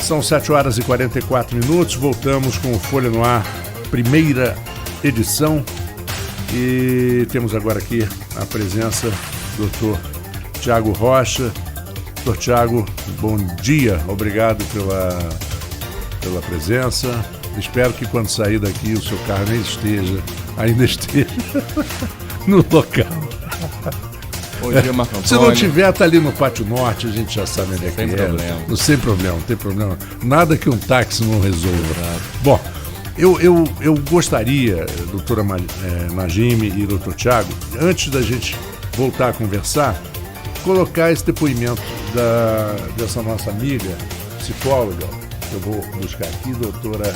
São 7h44. Voltamos com o Folha no Ar, primeira edição. E temos agora aqui a presença do Dr. Tiago Rocha. Dr. Tiago, bom dia. Obrigado pela presença. Espero que quando sair daqui o seu carro ainda esteja no local. Bom dia, Marco Antônio. Se não tiver, tá ali no Pátio Norte, a gente já sabe onde é que é. Sem problema, não tem problema. Nada que um táxi não resolva. Bom, eu gostaria, doutora Najime e doutor Tiago, antes da gente voltar a conversar, colocar esse depoimento dessa nossa amiga, psicóloga, que eu vou buscar aqui, doutora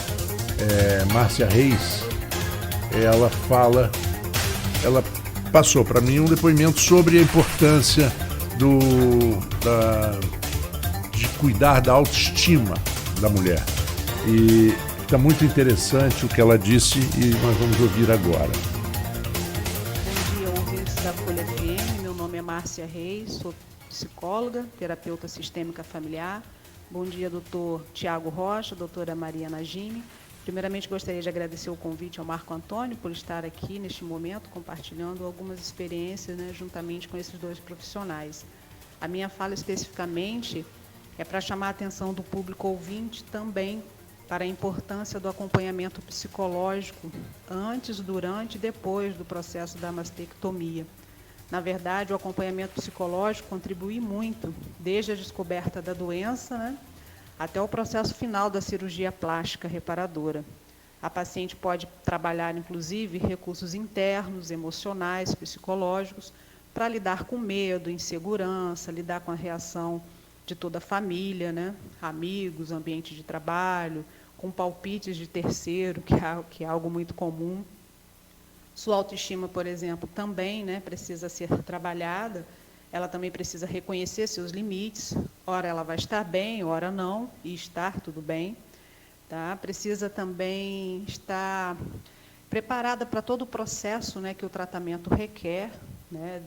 Márcia Reis. Ela passou para mim um depoimento sobre a importância de cuidar da autoestima da mulher. E está muito interessante o que ela disse e nós vamos ouvir agora. Bom dia, ouvintes da Folha FM. Meu nome é Márcia Reis, sou psicóloga, terapeuta sistêmica familiar. Bom dia, doutor Tiago Rocha, doutora Maria Najime. Primeiramente, gostaria de agradecer o convite ao Marco Antônio por estar aqui neste momento, compartilhando algumas experiências, juntamente com esses dois profissionais. A minha fala especificamente é para chamar a atenção do público ouvinte também para a importância do acompanhamento psicológico antes, durante e depois do processo da mastectomia. Na verdade, o acompanhamento psicológico contribui muito, desde a descoberta da doença, até o processo final da cirurgia plástica reparadora. A paciente pode trabalhar, inclusive, recursos internos, emocionais, psicológicos, para lidar com medo, insegurança, lidar com a reação de toda a família, amigos, ambiente de trabalho, com palpites de terceiro, que é algo muito comum. Sua autoestima, por exemplo, também precisa ser trabalhada. Ela também precisa reconhecer seus limites. Ora ela vai estar bem, ora não, e estar tudo bem. Tá? Precisa também estar preparada para todo o processo que o tratamento requer,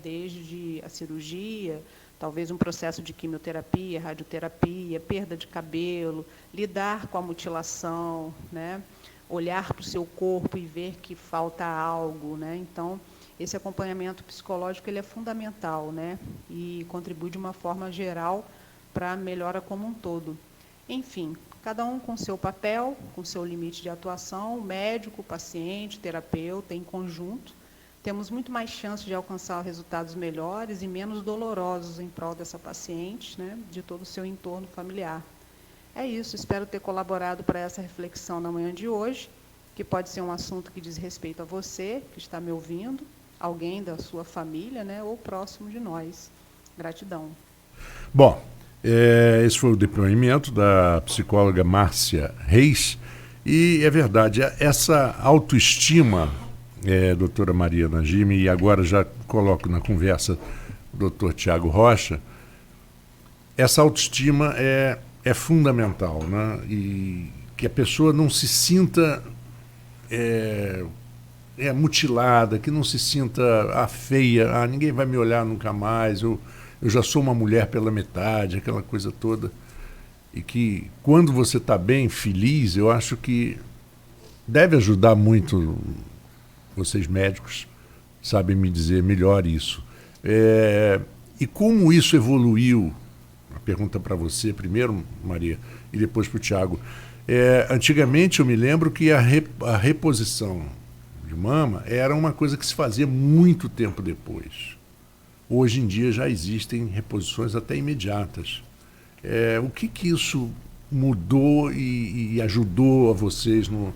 desde a cirurgia, talvez um processo de quimioterapia, radioterapia, perda de cabelo, lidar com a mutilação, olhar para o seu corpo e ver que falta algo. Então, esse acompanhamento psicológico ele é fundamental, e contribui de uma forma geral para a melhora como um todo. Enfim, cada um com seu papel, com seu limite de atuação, o médico, o paciente, o terapeuta, em conjunto, temos muito mais chance de alcançar resultados melhores e menos dolorosos em prol dessa paciente, de todo o seu entorno familiar. É isso, espero ter colaborado para essa reflexão na manhã de hoje, que pode ser um assunto que diz respeito a você, que está me ouvindo, alguém da sua família, ou próximo de nós. Gratidão. Bom, esse foi o depoimento da psicóloga Márcia Reis. E é verdade, essa autoestima, doutora Maria Najime, e agora já coloco na conversa o doutor Tiago Rocha, essa autoestima é fundamental, e que a pessoa não se sinta mutilada, que não se sinta feia, ninguém vai me olhar nunca mais, eu já sou uma mulher pela metade, aquela coisa toda. E que quando você está bem, feliz, eu acho que deve ajudar muito, vocês médicos sabem me dizer melhor isso. E como isso evoluiu? Uma pergunta para você primeiro, Maria, e depois para o Tiago. Antigamente eu me lembro que a reposição de mama era uma coisa que se fazia muito tempo depois. Hoje em dia já existem reposições até imediatas. O que isso mudou e ajudou a vocês no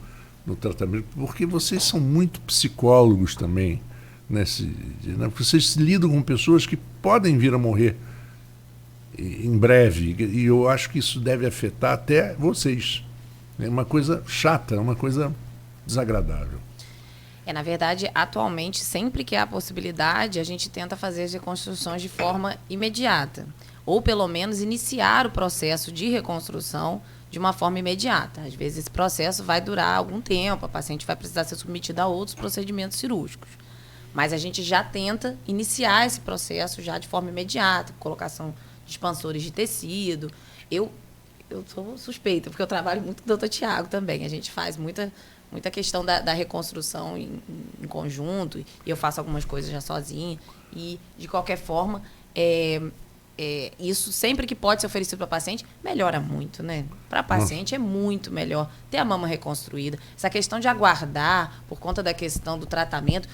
tratamento? Porque vocês são muito psicólogos também. Vocês lidam com pessoas que podem vir a morrer em breve. E eu acho que isso deve afetar até vocês. É uma coisa chata, é uma coisa desagradável. Na verdade, atualmente, sempre que há a possibilidade, a gente tenta fazer as reconstruções de forma imediata. Ou, pelo menos, iniciar o processo de reconstrução de uma forma imediata. Às vezes, esse processo vai durar algum tempo, a paciente vai precisar ser submetida a outros procedimentos cirúrgicos. Mas a gente já tenta iniciar esse processo já de forma imediata, colocação de expansores de tecido. Eu eu sou suspeita, porque eu trabalho muito com o doutor Tiago também. A gente faz muita questão da reconstrução em conjunto, e eu faço algumas coisas já sozinha. E, de qualquer forma, isso sempre que pode ser oferecido para a paciente, melhora muito, né? Para a paciente é muito melhor ter a mama reconstruída. Essa questão de aguardar, por conta da questão do tratamento,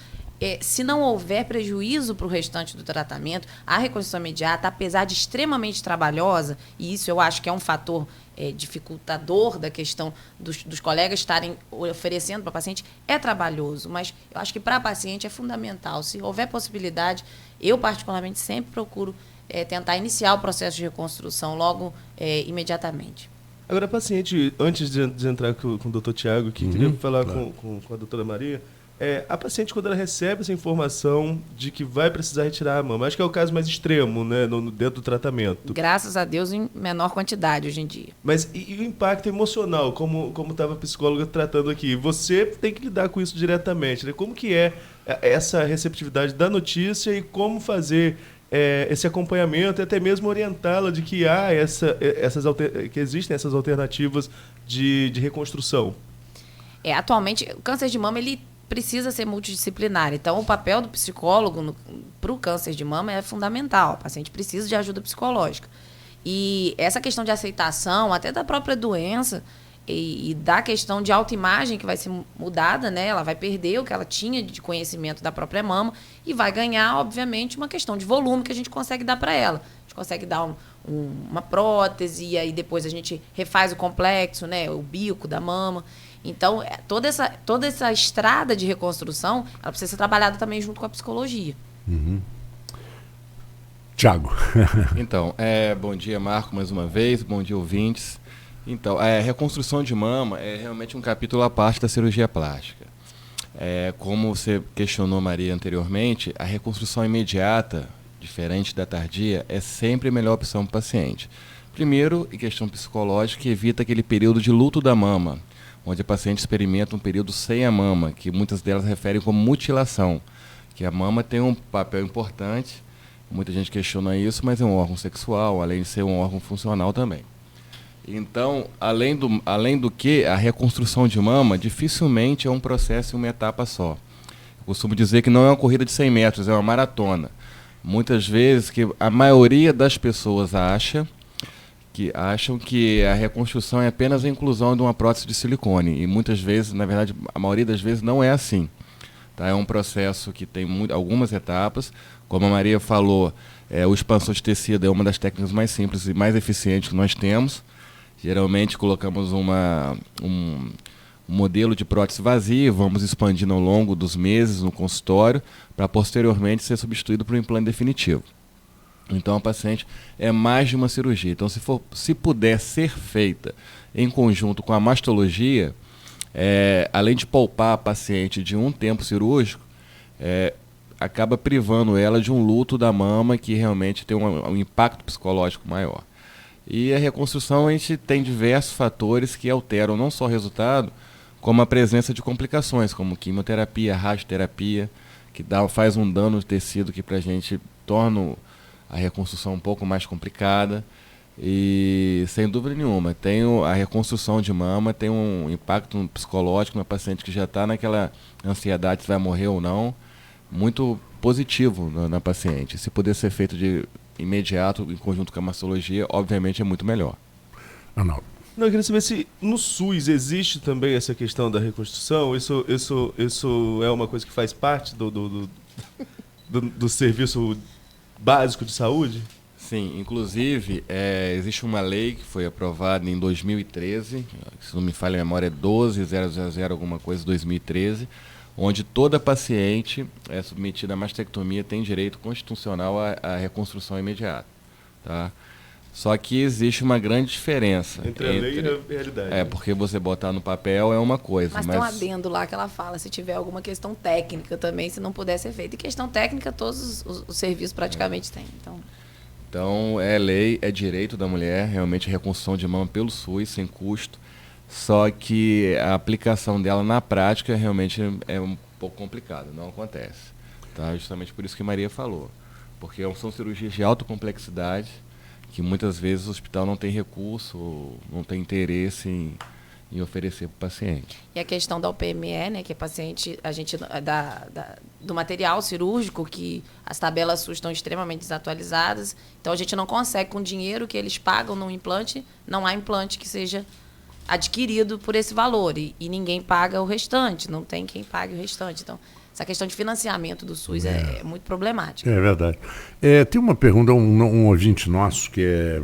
se não houver prejuízo para o restante do tratamento, a reconstrução imediata, apesar de extremamente trabalhosa, e isso eu acho que é um fator dificultador da questão dos colegas estarem oferecendo para a paciente, é trabalhoso, mas eu acho que para a paciente é fundamental. Se houver possibilidade, eu particularmente sempre procuro tentar iniciar o processo de reconstrução logo imediatamente. Agora, a paciente, antes de entrar com o doutor Tiago, que queria falar com a doutora Maria, a paciente, quando ela recebe essa informação de que vai precisar retirar a mama, acho que é o caso mais extremo, né, dentro do tratamento. Graças a Deus, em menor quantidade hoje em dia. Mas e o impacto emocional, como estava a psicóloga tratando aqui? Você tem que lidar com isso diretamente, né? Como que é essa receptividade da notícia e como fazer esse acompanhamento e até mesmo orientá-la de que que existem essas alternativas de reconstrução? Atualmente, o câncer de mama, ele precisa ser multidisciplinar. Então, o papel do psicólogo para o câncer de mama é fundamental. O paciente precisa de ajuda psicológica. E essa questão de aceitação, até da própria doença, e da questão de autoimagem que vai ser mudada, né? Ela vai perder o que ela tinha de conhecimento da própria mama e vai ganhar, obviamente, uma questão de volume que a gente consegue dar para ela. A gente consegue dar uma prótese, e aí depois a gente refaz o complexo, né? O bico da mama. Então, toda essa estrada de reconstrução, ela precisa ser trabalhada também junto com a psicologia. Tiago. Então, bom dia, Marco, mais uma vez. Bom dia, ouvintes. Então, a reconstrução de mama é realmente um capítulo à parte da cirurgia plástica. Como você questionou, Maria, anteriormente, a reconstrução imediata, diferente da tardia, é sempre a melhor opção para o paciente. Primeiro, em questão psicológica, que evita aquele período de luto da mama, onde a paciente experimenta um período sem a mama, que muitas delas referem como mutilação, que a mama tem um papel importante, muita gente questiona isso, mas é um órgão sexual, além de ser um órgão funcional também. Então, além do que, a reconstrução de mama dificilmente é um processo em uma etapa só. Eu costumo dizer que não é uma corrida de 100 metros, é uma maratona. Muitas vezes, que a maioria das pessoas acham que a reconstrução é apenas a inclusão de uma prótese de silicone. E muitas vezes, na verdade, a maioria das vezes não é assim. Tá? É um processo que tem algumas etapas. Como a Maria falou, o expansor de tecido é uma das técnicas mais simples e mais eficientes que nós temos. Geralmente colocamos um modelo de prótese vazia, vamos expandindo ao longo dos meses no consultório, para posteriormente ser substituído por um implante definitivo. Então, a paciente é mais de uma cirurgia. Então, se puder ser feita em conjunto com a mastologia, além de poupar a paciente de um tempo cirúrgico, acaba privando ela de um luto da mama que realmente tem um impacto psicológico maior. E a reconstrução, a gente tem diversos fatores que alteram não só o resultado, como a presença de complicações, como quimioterapia, radioterapia, que faz um dano no tecido que para a gente torna a reconstrução um pouco mais complicada. E, sem dúvida nenhuma, a reconstrução de mama tem um impacto psicológico na paciente que já está naquela ansiedade se vai morrer ou não, muito positivo na paciente. Se puder ser feito de imediato, em conjunto com a mastologia, obviamente é muito melhor. Arnaldo. Não, eu queria saber se no SUS existe também essa questão da reconstrução. Isso é uma coisa que faz parte do serviço básico de saúde? Sim, inclusive existe uma lei que foi aprovada em 2013, se não me falha a memória é 12.000 alguma coisa, 2013, onde toda paciente submetida à mastectomia tem direito constitucional à reconstrução imediata. Tá? Só que existe uma grande diferença entre a lei e a realidade. Porque você botar no papel é uma coisa. Mas tem um adendo lá que ela fala, se tiver alguma questão técnica também, se não puder ser feito. E questão técnica, todos os serviços praticamente têm. Então, é lei, é direito da mulher, realmente reconstrução de mama pelo SUS, sem custo. Só que a aplicação dela na prática realmente é um pouco complicada, não acontece. Tá? Justamente por isso que Maria falou. Porque são cirurgias de alta complexidade, que muitas vezes o hospital não tem recurso, não tem interesse em oferecer para o paciente. E a questão da UPME, né, que é paciente, do material cirúrgico, que as tabelas SUS estão extremamente desatualizadas, então a gente não consegue, com o dinheiro que eles pagam no implante, não há implante que seja adquirido por esse valor, e ninguém paga o restante, não tem quem pague o restante. Então, essa questão de financiamento do SUS é muito problemática. É verdade. Tem uma pergunta, um ouvinte nosso que é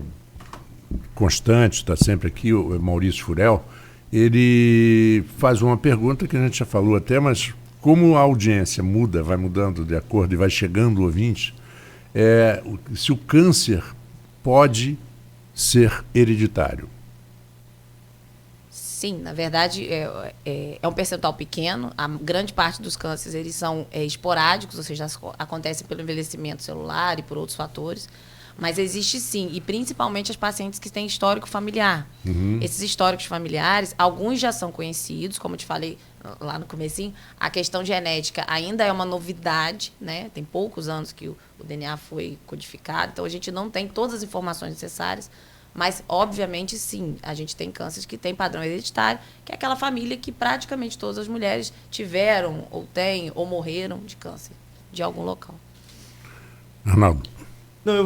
constante, está sempre aqui, o Maurício Furel. Ele faz uma pergunta que a gente já falou até, mas como a audiência muda, vai mudando de acordo e vai chegando o ouvinte, se o câncer pode ser hereditário. Sim, na verdade é um percentual pequeno. A grande parte dos cânceres eles são esporádicos, ou seja, acontecem pelo envelhecimento celular e por outros fatores. Mas existe sim, e principalmente as pacientes que têm histórico familiar. Esses históricos familiares, alguns já são conhecidos, como eu te falei lá no comecinho, a questão genética ainda é uma novidade, né? Tem poucos anos que o DNA foi codificado, então a gente não tem todas as informações necessárias, mas, obviamente, sim, a gente tem cânceres que têm padrão hereditário, que é aquela família que praticamente todas as mulheres tiveram, ou têm, ou morreram de câncer de algum local. Arnaldo. Não, eu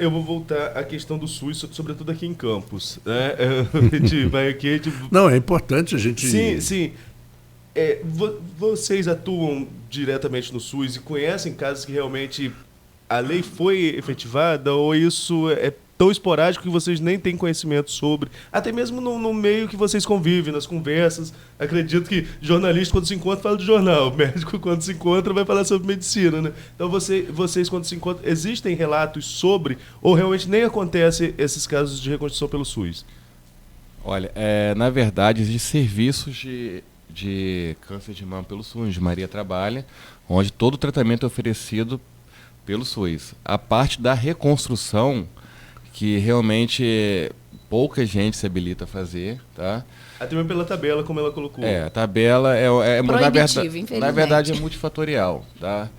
vou voltar à questão do SUS, sobretudo aqui em Campos. Né? Não, é importante a gente... Sim. Vocês atuam diretamente no SUS e conhecem casos que realmente a lei foi efetivada, ou isso é tão esporádico que vocês nem têm conhecimento sobre, até mesmo no meio que vocês convivem, nas conversas? Acredito que jornalista, quando se encontra, fala de jornal, médico, quando se encontra, vai falar sobre medicina, né? Então, vocês, quando se encontram, existem relatos sobre, ou realmente nem acontece esses casos de reconstrução pelo SUS? Olha, na verdade, existem serviços de câncer de mama pelo SUS, onde Maria trabalha, onde todo o tratamento é oferecido pelo SUS. A parte da reconstrução, que realmente pouca gente se habilita a fazer, tá? Até mesmo pela tabela, como ela colocou. A tabela proibitivo, na verdade é multifatorial, tá?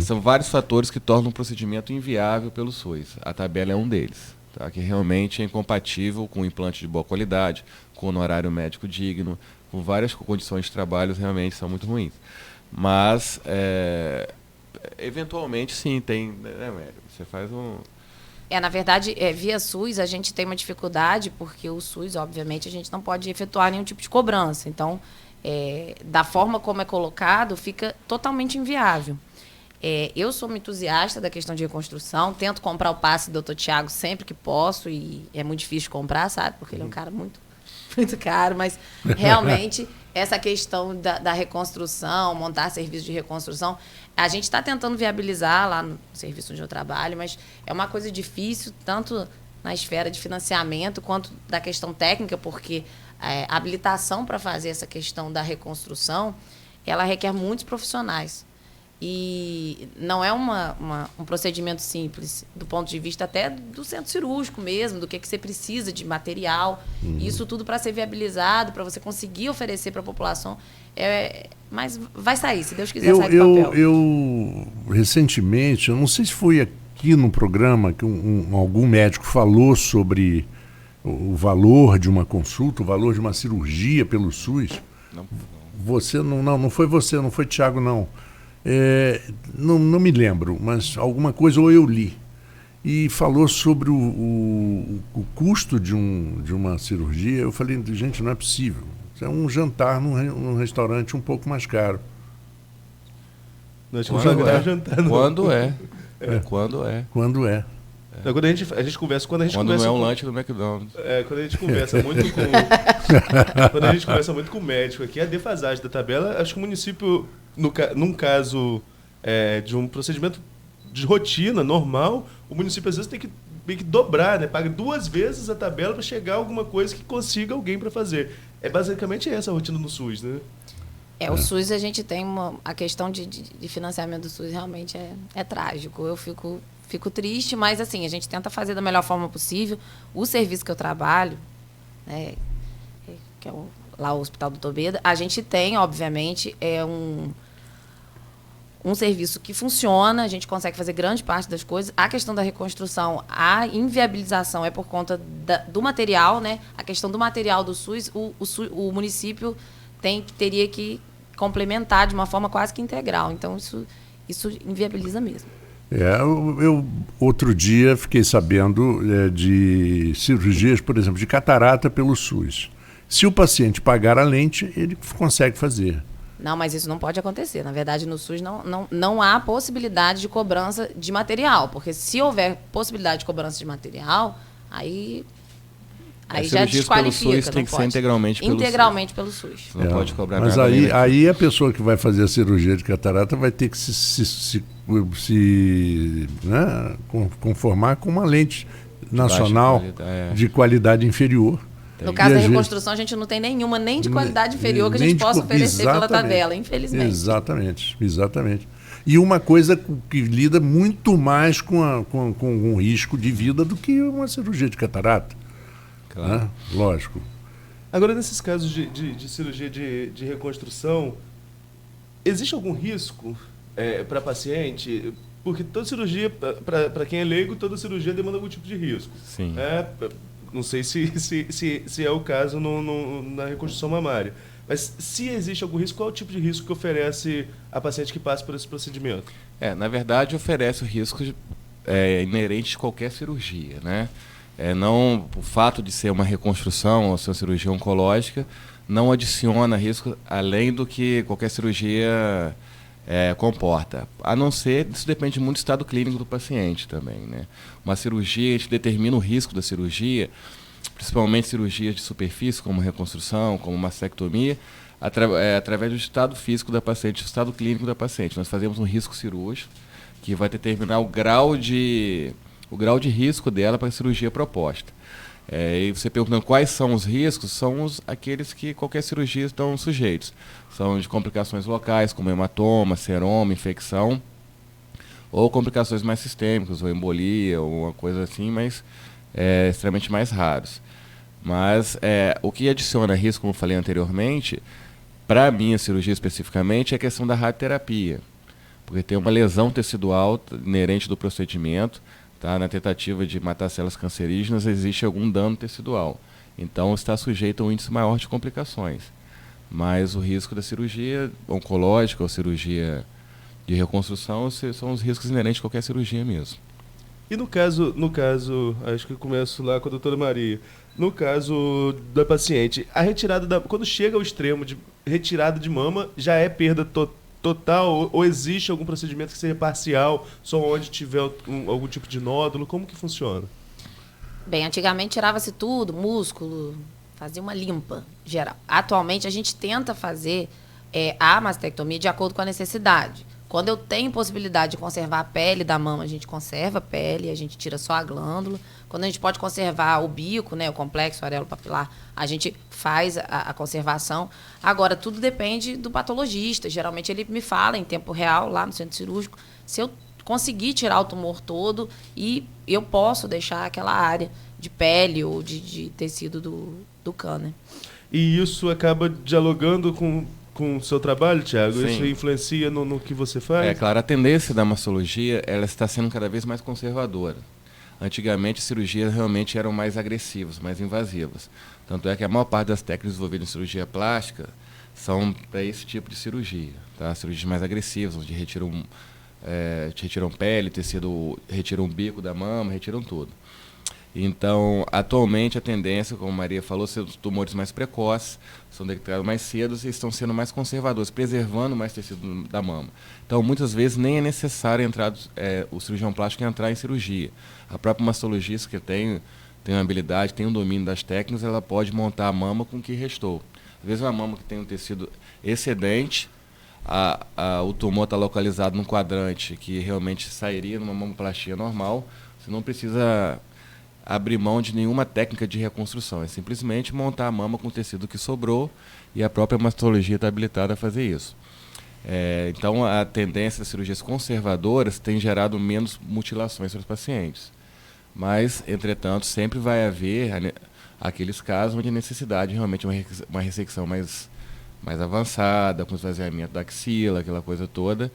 São vários fatores que tornam o procedimento inviável pelo SUS. A tabela é um deles, tá? Que realmente é incompatível com implante de boa qualidade, com honorário médico digno, com várias condições de trabalho realmente são muito ruins. Mas, eventualmente, sim, tem... Né, você faz um... Na verdade, via SUS a gente tem uma dificuldade, porque o SUS, obviamente, a gente não pode efetuar nenhum tipo de cobrança. Então, da forma como é colocado, fica totalmente inviável. Eu sou uma entusiasta da questão de reconstrução, tento comprar o passe do Dr. Tiago sempre que posso, e é muito difícil de comprar, sabe? Porque ele é um cara muito caro, mas realmente essa questão da reconstrução, montar serviço de reconstrução, a gente está tentando viabilizar lá no serviço onde eu trabalho, mas é uma coisa difícil, tanto na esfera de financiamento quanto da questão técnica, porque a habilitação para fazer essa questão da reconstrução, ela requer muitos profissionais. E não é um procedimento simples, do ponto de vista até do centro cirúrgico mesmo, do que você precisa de material. Isso tudo para ser viabilizado, para você conseguir oferecer para a população. Mas vai sair, se Deus quiser, sai do papel. Eu, recentemente, eu não sei se foi aqui no programa que algum médico falou sobre o valor de uma consulta, o valor de uma cirurgia pelo SUS. Não foi você, não foi Tiago, não. Não me lembro, mas alguma coisa ou eu li. E falou sobre o custo de uma cirurgia. Eu falei, gente, não é possível. Isso é um jantar num restaurante um pouco mais caro. Quando é? Quando é? Quando a gente conversa, quando não é um lanche do McDonald's. Quando a gente conversa muito com quando a gente conversa muito com o médico aqui, a defasagem da tabela, acho que o município, num caso de um procedimento de rotina normal, o município às vezes tem que dobrar, né? Paga 2 vezes a tabela para chegar a alguma coisa que consiga alguém para fazer. Basicamente essa a rotina no SUS, né? O SUS, a gente tem a questão de financiamento do SUS realmente é trágico. Eu fico triste, mas assim, a gente tenta fazer da melhor forma possível. O serviço que eu trabalho, né, que é lá o Hospital do Toledo, a gente tem, obviamente, um um serviço que funciona, a gente consegue fazer grande parte das coisas. A questão da reconstrução, a inviabilização é por conta do material, né? A questão do material do SUS, o município teria que complementar de uma forma quase que integral. Então, isso inviabiliza mesmo. Eu outro dia fiquei sabendo de cirurgias, por exemplo, de catarata pelo SUS. Se o paciente pagar a lente, ele consegue fazer. Não, mas isso não pode acontecer. Na verdade, no SUS não há possibilidade de cobrança de material, porque se houver possibilidade de cobrança de material, aí já desqualifica. Pelo SUS tem que ser integralmente pelo SUS. Não pode cobrar mas nada. Mas aí a pessoa que vai fazer a cirurgia de catarata vai ter que se conformar com uma lente nacional de qualidade inferior. No caso da reconstrução, a gente não tem nenhuma, nem de qualidade inferior que a gente possa oferecer pela tabela, infelizmente. Exatamente. E uma coisa que lida muito mais com um risco de vida do que uma cirurgia de catarata. Claro. Né? Lógico. Agora, nesses casos de cirurgia de reconstrução, existe algum risco para paciente? Porque toda cirurgia, para quem é leigo, toda cirurgia demanda algum tipo de risco. Sim. Não sei se é o caso na reconstrução mamária. Mas se existe algum risco, qual é o tipo de risco que oferece a paciente que passa por esse procedimento? Na verdade, oferece o risco inerente de qualquer cirurgia, né? Não, o fato de ser uma reconstrução ou ser uma cirurgia oncológica não adiciona risco além do que qualquer cirurgia comporta. A não ser, isso depende muito do estado clínico do paciente também, né? Uma cirurgia, a gente determina o risco da cirurgia, principalmente cirurgias de superfície, como reconstrução, como mastectomia, através do estado físico da paciente, do estado clínico da paciente. Nós fazemos um risco cirúrgico que vai determinar o grau de risco dela para a cirurgia proposta. E você perguntando quais são os riscos, são aqueles que qualquer cirurgia estão sujeitos. São de complicações locais, como hematoma, seroma, infecção, ou complicações mais sistêmicas, ou embolia, ou uma coisa assim, mas extremamente mais raros. Mas o que adiciona risco, como eu falei anteriormente, para a minha cirurgia especificamente, é a questão da radioterapia, porque tem uma lesão tecidual inerente do procedimento. Tá? Na tentativa de matar células cancerígenas, existe algum dano tecidual. Então, está sujeito a um índice maior de complicações. Mas o risco da cirurgia oncológica ou cirurgia de reconstrução são os riscos inerentes de qualquer cirurgia mesmo. E no caso, acho que eu começo lá com a doutora Maria. No caso da paciente, a retirada quando chega ao extremo de retirada de mama, já é perda total, ou existe algum procedimento que seja parcial, só onde tiver algum tipo de nódulo? Como que funciona? Bem, antigamente tirava-se tudo, músculo, fazia uma limpa geral. Atualmente a gente tenta fazer a mastectomia de acordo com a necessidade. Quando eu tenho possibilidade de conservar a pele da mama, a gente conserva a pele, a gente tira só a glândula. Quando a gente pode conservar o bico, né, o complexo areolo-papilar, a gente faz a conservação. Agora, tudo depende do patologista. Geralmente ele me fala em tempo real, lá no centro cirúrgico, se eu conseguir tirar o tumor todo e eu posso deixar aquela área de pele ou de tecido do câncer. E isso acaba dialogando com o seu trabalho, Thiago? Sim. Isso influencia no que você faz? Claro, a tendência da mastologia ela está sendo cada vez mais conservadora. Antigamente, as cirurgias realmente eram mais agressivas, mais invasivas. Tanto é que a maior parte das técnicas desenvolvidas em cirurgia plástica são para esse tipo de cirurgia. Tá? Cirurgias mais agressivas, onde retiram pele, tecido, retiram o bico da mama, retiram tudo. Então, atualmente, a tendência, como a Maria falou, são os tumores mais precoces, são detectados mais cedo e estão sendo mais conservadores, preservando mais tecido da mama. Então, muitas vezes, nem é necessário o cirurgião plástico entrar em cirurgia. A própria mastologista, que tem uma habilidade, tem um domínio das técnicas, ela pode montar a mama com o que restou. Às vezes, uma mama que tem um tecido excedente, o tumor está localizado num quadrante que realmente sairia numa mamoplastia normal, você não precisa abrir mão de nenhuma técnica de reconstrução. É simplesmente montar a mama com o tecido que sobrou e a própria mastologia está habilitada a fazer isso. Então, a tendência das cirurgias conservadoras tem gerado menos mutilações para os pacientes. Mas, entretanto, sempre vai haver aqueles casos onde a necessidade realmente é uma ressecção mais avançada, com esvaziamento da axila, aquela coisa toda,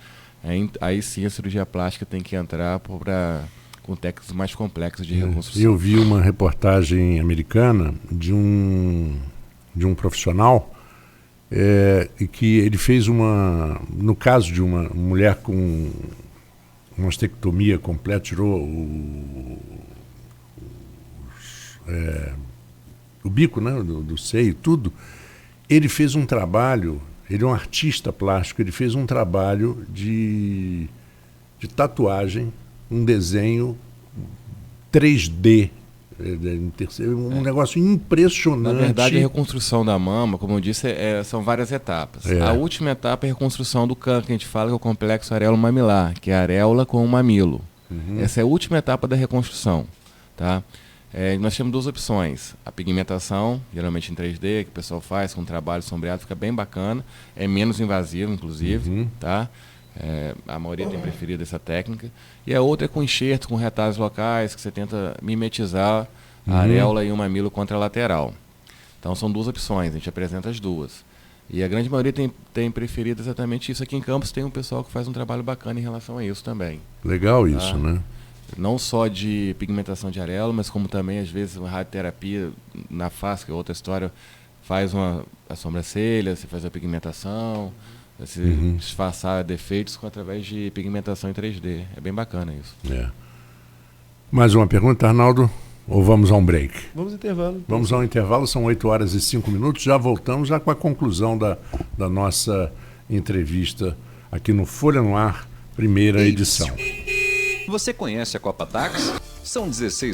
aí sim a cirurgia plástica tem que entrar com técnicas mais complexas de reconstrução. Eu vi uma reportagem americana de um profissional e que ele fez no caso de uma mulher com uma mastectomia completa, tirou o bico, né, do seio, tudo. Ele fez um trabalho, ele é um artista plástico, ele fez um trabalho de tatuagem, um desenho 3D, um negócio impressionante. Na verdade, a reconstrução da mama, como eu disse, são várias etapas. A última etapa é a reconstrução do câncer, que a gente fala que é o complexo areolo-mamilar, que é a areola com o mamilo. Essa é a última etapa da reconstrução. Tá? Nós temos duas opções. A pigmentação, geralmente em 3D, que o pessoal faz com um trabalho sombreado, fica bem bacana. É menos invasivo, inclusive. Tá? A maioria tem preferido essa técnica. E a outra é com enxerto, com retalhos locais, que você tenta mimetizar a areola e o mamilo contralateral. Então são duas opções, a gente apresenta as duas. E a grande maioria tem preferido exatamente isso. Aqui em Campos tem um pessoal que faz um trabalho bacana em relação a isso também. Legal isso, né? Não só de pigmentação de areola, mas como também, às vezes, uma radioterapia na face, que é outra história, faz a sobrancelha, você faz a pigmentação, se disfarçar defeitos através de pigmentação em 3D. É bem bacana isso. Mais uma pergunta, Arnaldo? Ou vamos a um break? Vamos ao intervalo. Vamos ao intervalo, são 8h05. Já voltamos já com a conclusão da nossa entrevista aqui no Folha no Ar, primeira edição. Você conhece a Copa Táxi? São 16